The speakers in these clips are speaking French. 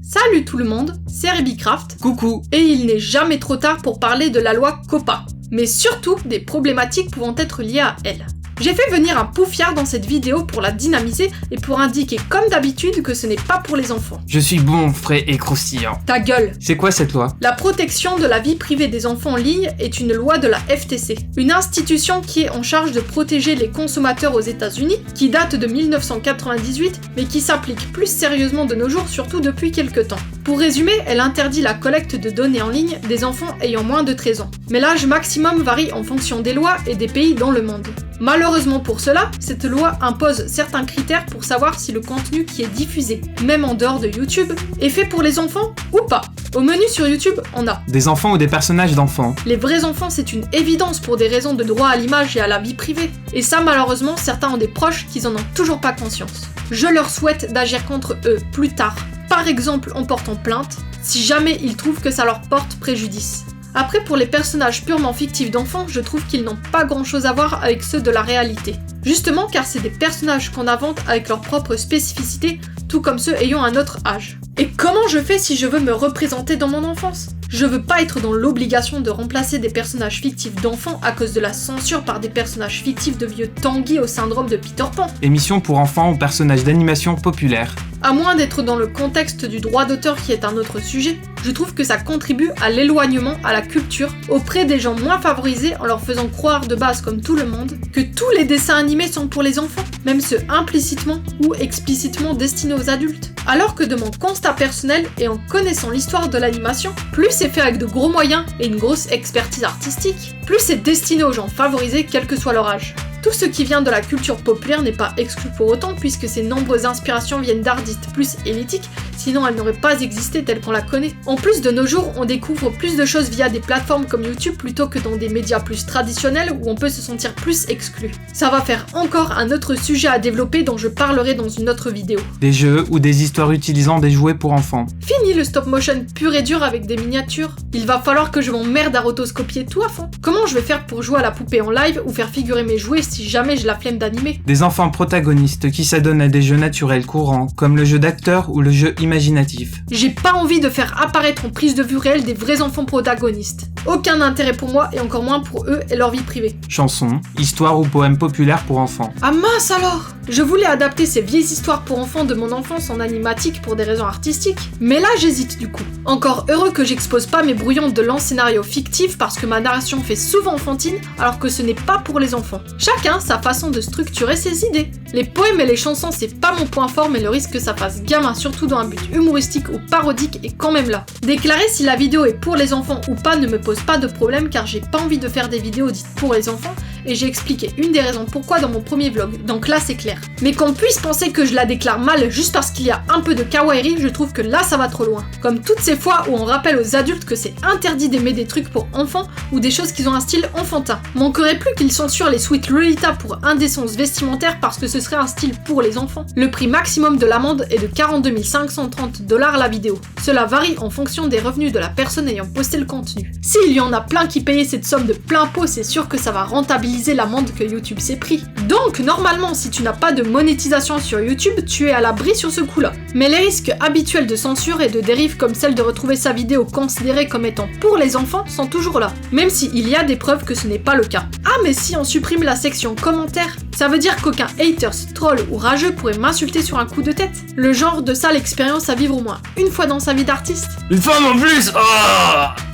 Salut tout le monde, c'est RebiCraft. Coucou. Et il n'est jamais trop tard pour parler de la loi COPPA, mais surtout des problématiques pouvant être liées à elle. J'ai fait venir un poufiard dans cette vidéo pour la dynamiser et pour indiquer comme d'habitude que ce n'est pas pour les enfants. Je suis bon, frais et croustillant. Ta gueule. C'est quoi cette loi? La protection de la vie privée des enfants en ligne est une loi de la FTC, une institution qui est en charge de protéger les consommateurs aux États-Unis, qui date de 1998, mais qui s'applique plus sérieusement de nos jours, surtout depuis quelques temps. Pour résumer, elle interdit la collecte de données en ligne des enfants ayant moins de 13 ans. Mais l'âge maximum varie en fonction des lois et des pays dans le monde. Malheureusement pour cela, cette loi impose certains critères pour savoir si le contenu qui est diffusé, même en dehors de YouTube, est fait pour les enfants ou pas. Au menu sur YouTube, on a des enfants ou des personnages d'enfants. Les vrais enfants, c'est une évidence pour des raisons de droit à l'image et à la vie privée. Et ça, malheureusement, certains ont des proches qui en ont toujours pas conscience. Je leur souhaite d'agir contre eux plus tard. Par exemple en portant plainte, si jamais ils trouvent que ça leur porte préjudice. Après, pour les personnages purement fictifs d'enfants, je trouve qu'ils n'ont pas grand chose à voir avec ceux de la réalité. Justement car c'est des personnages qu'on invente avec leurs propres spécificités, tout comme ceux ayant un autre âge. Et comment je fais si je veux me représenter dans mon enfance ? Je veux pas être dans l'obligation de remplacer des personnages fictifs d'enfants à cause de la censure par des personnages fictifs de vieux Tanguy au syndrome de Peter Pan. Émission pour enfants ou personnages d'animation populaires. À moins d'être dans le contexte du droit d'auteur qui est un autre sujet, je trouve que ça contribue à l'éloignement à la culture auprès des gens moins favorisés en leur faisant croire de base comme tout le monde que tous les dessins animés sont pour les enfants, même ceux implicitement ou explicitement destinés aux adultes. Alors que de mon constat personnel et en connaissant l'histoire de l'animation, plus c'est fait avec de gros moyens et une grosse expertise artistique, plus c'est destiné aux gens favorisés quel que soit leur âge. Tout ce qui vient de la culture populaire n'est pas exclu pour autant puisque ces nombreuses inspirations viennent d'art dites plus élitiques, sinon elles n'auraient pas existé telles qu'on la connaît. En plus, de nos jours, on découvre plus de choses via des plateformes comme YouTube plutôt que dans des médias plus traditionnels où on peut se sentir plus exclu. Ça va faire encore un autre sujet à développer dont je parlerai dans une autre vidéo. Des jeux ou des histoires utilisant des jouets pour enfants. Fini le stop motion pur et dur avec des miniatures. Il va falloir que je m'emmerde à rotoscopier tout à fond. Comment je vais faire pour jouer à la poupée en live ou faire figurer mes jouets si jamais j'ai la flemme d'animer? Des enfants protagonistes qui s'adonnent à des jeux naturels courants, comme le jeu d'acteur ou le jeu imaginatif. J'ai pas envie de faire apparaître en prise de vue réelle des vrais enfants protagonistes. Aucun intérêt pour moi et encore moins pour eux et leur vie privée. Chansons, histoires ou poèmes populaires pour enfants. Ah mince alors! Je voulais adapter ces vieilles histoires pour enfants de mon enfance en animatique pour des raisons artistiques, mais là j'hésite du coup. Encore heureux que j'expose pas mes brouillons de lents scénarios fictifs parce que ma narration fait souvent enfantine alors que ce n'est pas pour les enfants. Chacun sa façon de structurer ses idées. Les poèmes et les chansons c'est pas mon point fort mais le risque que ça fasse gamin surtout dans un but humoristique ou parodique est quand même là. Déclarer si la vidéo est pour les enfants ou pas ne me pose pas de problème car j'ai pas envie de faire des vidéos dites pour les enfants et j'ai expliqué une des raisons pourquoi dans mon premier vlog, donc là c'est clair. Mais qu'on puisse penser que je la déclare mal juste parce qu'il y a un peu de kawaii, je trouve que là ça va trop loin. Comme toutes ces fois où on rappelle aux adultes que c'est interdit d'aimer des trucs pour enfants ou des choses qui ont un style enfantin. Manquerait plus qu'ils censurent les suites Lolita pour indécence vestimentaire parce que ce serait un style pour les enfants. Le prix maximum de l'amende est de 42 530 $ la vidéo. Cela varie en fonction des revenus de la personne ayant posté le contenu. S'il y en a plein qui payaient cette somme de plein pot, c'est sûr que ça va rentabiliser l'amende que YouTube s'est pris. Donc normalement, si tu n'as pas de monétisation sur YouTube, tu es à l'abri sur ce coup-là. Mais les risques habituels de censure et de dérive comme celle de retrouver sa vidéo considérée comme étant pour les enfants sont toujours là, même s'il y a des preuves que ce n'est pas le cas. Ah mais si on supprime la section commentaires, ça veut dire qu'aucun haters, troll ou rageux pourrait m'insulter sur un coup de tête. Le genre de sale expérience à vivre au moins une fois dans sa vie d'artiste. Une femme en plus.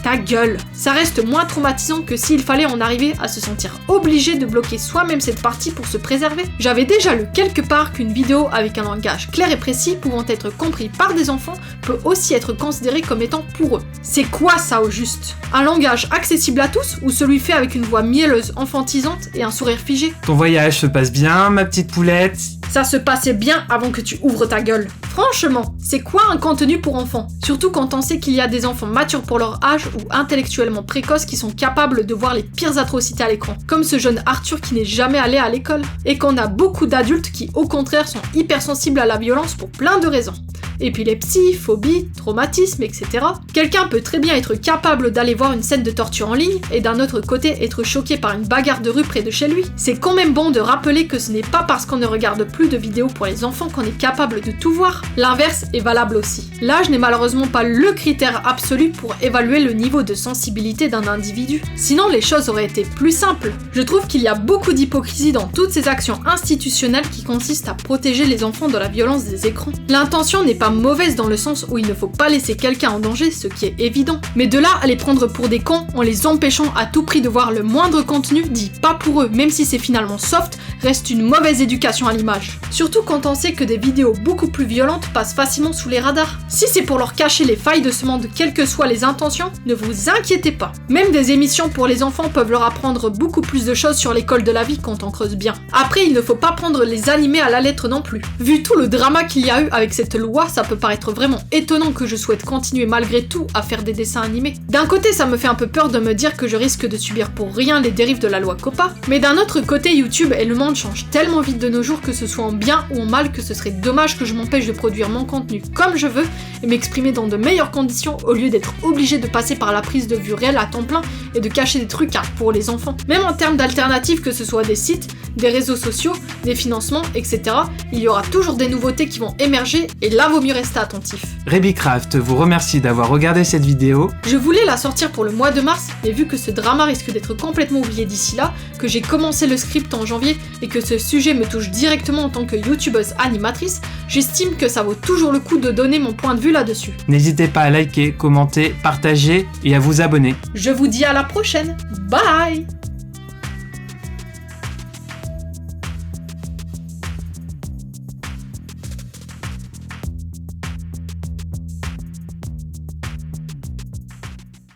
Ta gueule. Ça reste moins traumatisant que s'il fallait en arriver à se sentir obligé de bloquer soi-même cette partie pour se préserver. J'avais déjà lu quelque part qu'une vidéo avec un langage clair et précis pouvant être compris par des enfants peut aussi être considérée comme étant pour eux. C'est quoi ça au juste? Un langage accessible à tous ou celui fait avec une voix mielleuse, enfantisante et un sourire figé? Ton voyage se passe bien, ma petite poulette? Ça se passait bien avant que tu ouvres ta gueule. Franchement, c'est quoi un contenu pour enfants? Surtout quand on sait qu'il y a des enfants matures pour leur âge ou intellectuellement précoces qui sont capables de voir les pires atrocités à l'écran. Comme ce jeune Arthur qui n'est jamais allé à l'école. Et qu'on a beaucoup d'adultes qui au contraire sont hypersensibles à la violence pour plein de raisons. Épilepsie, phobie, traumatisme, etc. Quelqu'un peut très bien être capable d'aller voir une scène de torture en ligne et d'un autre côté être choqué par une bagarre de rue près de chez lui. C'est quand même bon de rappeler que ce n'est pas parce qu'on ne regarde plus de vidéos pour les enfants qu'on est capable de tout voir. mineurs. L'inverse est valable aussi. L'âge n'est malheureusement pas le critère absolu pour évaluer le niveau de sensibilité d'un individu. Sinon, les choses auraient été plus simples. Je trouve qu'il y a beaucoup d'hypocrisie dans toutes ces actions institutionnelles qui consistent à protéger les enfants de la violence des écrans. L'intention n'est pas mauvaise dans le sens où il ne faut pas laisser quelqu'un en danger, ce qui est évident. Mais de là à les prendre pour des cons en les empêchant à tout prix de voir le moindre contenu dit pas pour eux, même si c'est finalement soft, reste une mauvaise éducation à l'image. Surtout quand on sait que des vidéos beaucoup plus violentes passent facilement sous les radars. Si c'est pour leur cacher les failles de ce monde, quelles que soient les intentions, ne vous inquiétez pas. Même des émissions pour les enfants peuvent leur apprendre beaucoup plus de choses sur l'école de la vie quand on creuse bien. Après, il ne faut pas prendre les animés à la lettre non plus. Vu tout le drama qu'il y a eu avec cette loi, ça peut paraître vraiment étonnant que je souhaite continuer malgré tout à faire des dessins animés. D'un côté, ça me fait un peu peur de me dire que je risque de subir pour rien les dérives de la loi COPPA, mais d'un autre côté, YouTube et le monde changent tellement vite de nos jours que ce soit en bien ou en mal que ce serait dommage que je m'empêche de produire mon contenu comme je veux et m'exprimer dans de meilleures conditions au lieu d'être obligé de passer par la prise de vue réelle à temps plein et de cacher des trucs pour les enfants. Même en termes d'alternatives, que ce soit des sites, des réseaux sociaux, des financements, etc., il y aura toujours des nouveautés qui vont émerger et là vaut mieux rester attentif. Rebicraft vous remercie d'avoir regardé cette vidéo. Je voulais la sortir pour le mois de mars, mais vu que ce drama risque d'être complètement oublié d'ici là, que j'ai commencé le script en janvier et que ce sujet me touche directement en tant que youtubeuse animatrice, j'estime que ça vaut toujours le coup de donner mon point de vue là-dessus. N'hésitez pas à liker, commenter, partager et à vous abonner. Je vous dis à la prochaine. Bye!